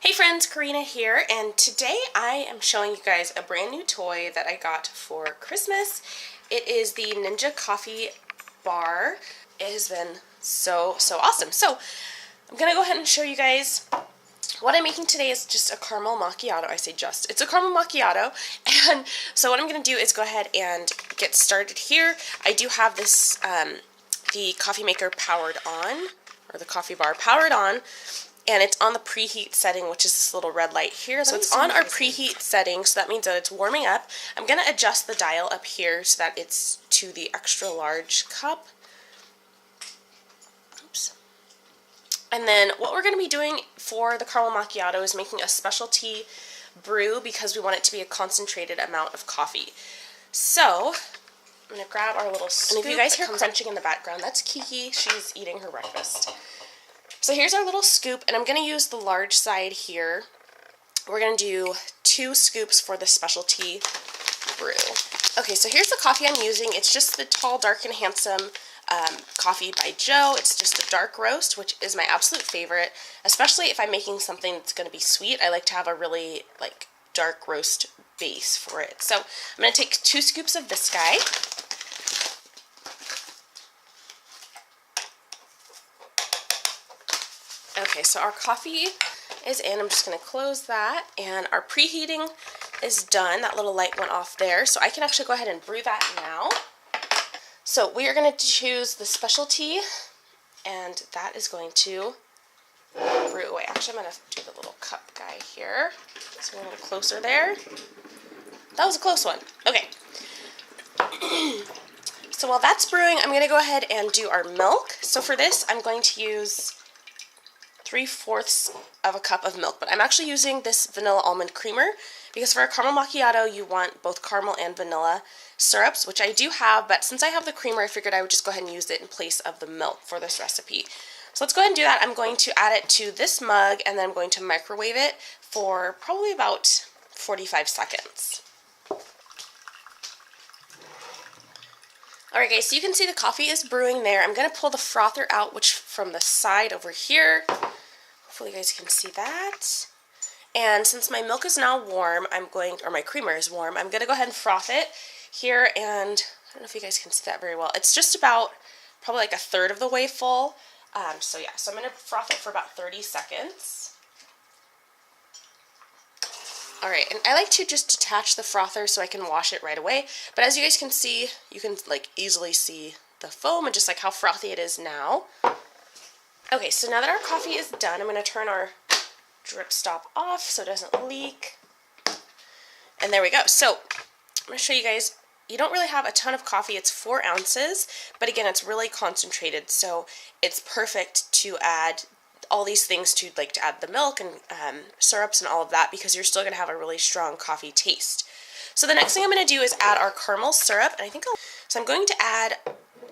Hey friends, Corina here, and today I am showing you guys a brand new toy that I got for Christmas. It is the Ninja Coffee Bar. It has been so awesome. So I'm gonna go ahead and show you guys what I'm making today. Is just a caramel macchiato. I say just. It's a caramel macchiato. And so what I'm going to do is go ahead and get started here. I do have this, the coffee maker powered on, or the coffee bar powered on, and it's on the preheat setting, which is this little red light here. So it's on our preheat setting, so that means that it's warming up. I'm going to adjust the dial up here so that it's to the extra large cup. Oops. And then what we're going to be doing for the caramel macchiato is making a specialty brew because we want it to be a concentrated amount of coffee. So I'm going to grab our little scoop. And if you guys hear crunching in the background, that's Kiki. She's eating her breakfast. So here's our little scoop, and I'm going to use the large side here. We're going to do 2 scoops for the specialty brew. Okay, so here's the coffee I'm using. It's just the Tall, Dark, and Handsome coffee by Joe. It's just a dark roast, which is my absolute favorite, especially if I'm making something that's going to be sweet. I like to have a really dark roast base for it. So I'm going to take 2 scoops of this guy. Okay, so our coffee is in. I'm just going to close that, and our preheating is done. That little light went off there, so I can actually go ahead and brew that now. So we are going to choose the specialty, and that is going to brew away. Actually, I'm going to do the little cup guy here, so we're a little closer there. That was a close one. Okay. So while that's brewing, I'm going to go ahead and do our milk. So for this, I'm going to use 3/4 of a cup of milk, but I'm actually using this vanilla almond creamer because for a caramel macchiato, you want both caramel and vanilla syrups, which I do have, but since I have the creamer, I figured I would just go ahead and use it in place of the milk for this recipe. So let's go ahead and do that. I'm going to add it to this mug, and then I'm going to microwave it for probably about 45 seconds. Alright guys, so you can see the coffee is brewing there. I'm going to pull the frother out, which from the side over here. Hopefully you guys can see that. And since my milk is now warm, or my creamer is warm, I'm going to go ahead and froth it here, and I don't know if you guys can see that very well. It's just about probably like 1/3 of the way full. So yeah, so I'm going to froth it for about 30 seconds. Alright, and I like to just detach the frother so I can wash it right away. But as you guys can see, you can easily see the foam and just how frothy it is now. Okay, so now that our coffee is done, I'm going to turn our drip stop off so it doesn't leak. And there we go. So I'm going to show you guys, you don't really have a ton of coffee. It's 4 ounces, but again, it's really concentrated, so it's perfect to add all these things to add the milk and syrups and all of that, because you're still going to have a really strong coffee taste. So the next thing I'm going to do is add our caramel syrup, and so I'm going to add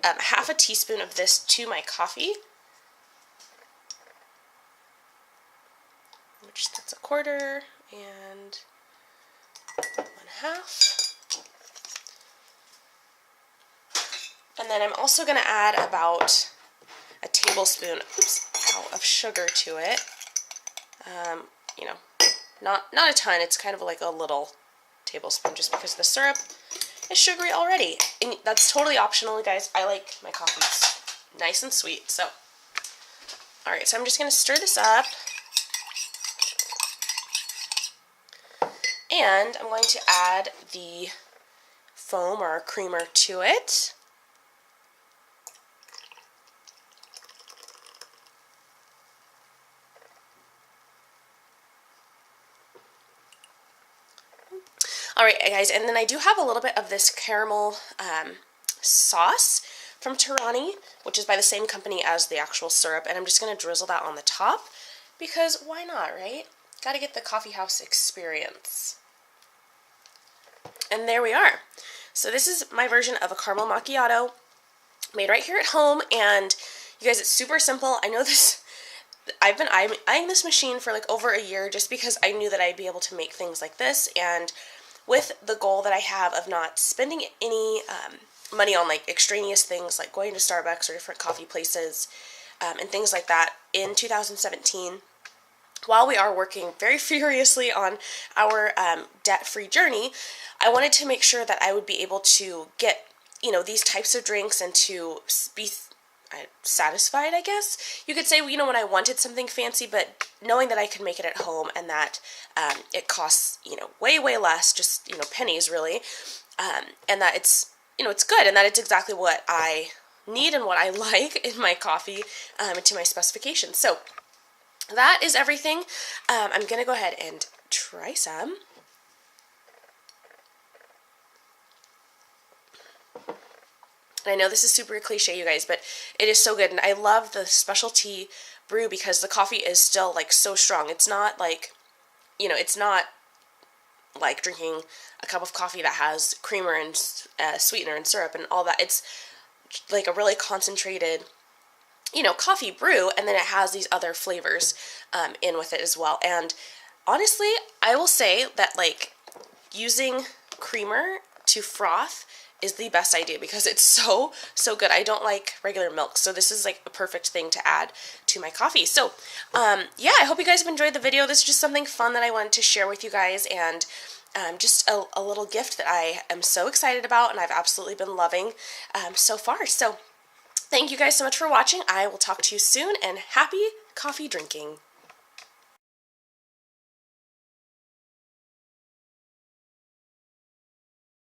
1/2 teaspoon of this to my coffee, which that's 1/4 and 1/2. And then I'm also going to add about a tablespoon, of sugar to it. You know, not a ton. It's kind of like a little tablespoon, just because the syrup is sugary already. And that's totally optional, guys. I like my coffees nice and sweet. So, all right. So I'm just going to stir this up, and I'm going to add the foam or creamer to it. Alright guys, and then I do have a little bit of this caramel sauce from Tirani, which is by the same company as the actual syrup, and I'm just going to drizzle that on the top, because why not, right? Gotta get the Coffeehouse experience. And there we are. So this is my version of a caramel macchiato, made right here at home, and you guys, it's super simple. I know this, I've been eyeing this machine for over a year just because I knew that I'd be able to make things like this, and with the goal that I have of not spending any money on extraneous things like going to Starbucks or different coffee places and things like that in 2017, while we are working very furiously on our debt-free journey, I wanted to make sure that I would be able to get, you know, these types of drinks and to be satisfied, I guess. You could say, you know, when I wanted something fancy, but knowing that I could make it at home and that it costs, you know, way, way less, just, you know, pennies really, and that it's, you know, it's good and that it's exactly what I need and what I like in my coffee and to my specifications. So that is everything. I'm going to go ahead and try some. And I know this is super cliche, you guys, but it is so good. And I love the specialty brew because the coffee is still, like, so strong. It's not like, you know, it's not like drinking a cup of coffee that has creamer and sweetener and syrup and all that. It's like a really concentrated, you know, coffee brew, and then it has these other flavors in with it as well. And honestly, I will say that, like, using creamer to froth is the best idea because it's so good. I don't like regular milk, so this is like a perfect thing to add to my coffee. So yeah, I hope you guys have enjoyed the video. This is just something fun that I wanted to share with you guys, and just a little gift that I am so excited about and I've absolutely been loving so far. So thank you guys so much for watching. I will talk to you soon, and happy coffee drinking.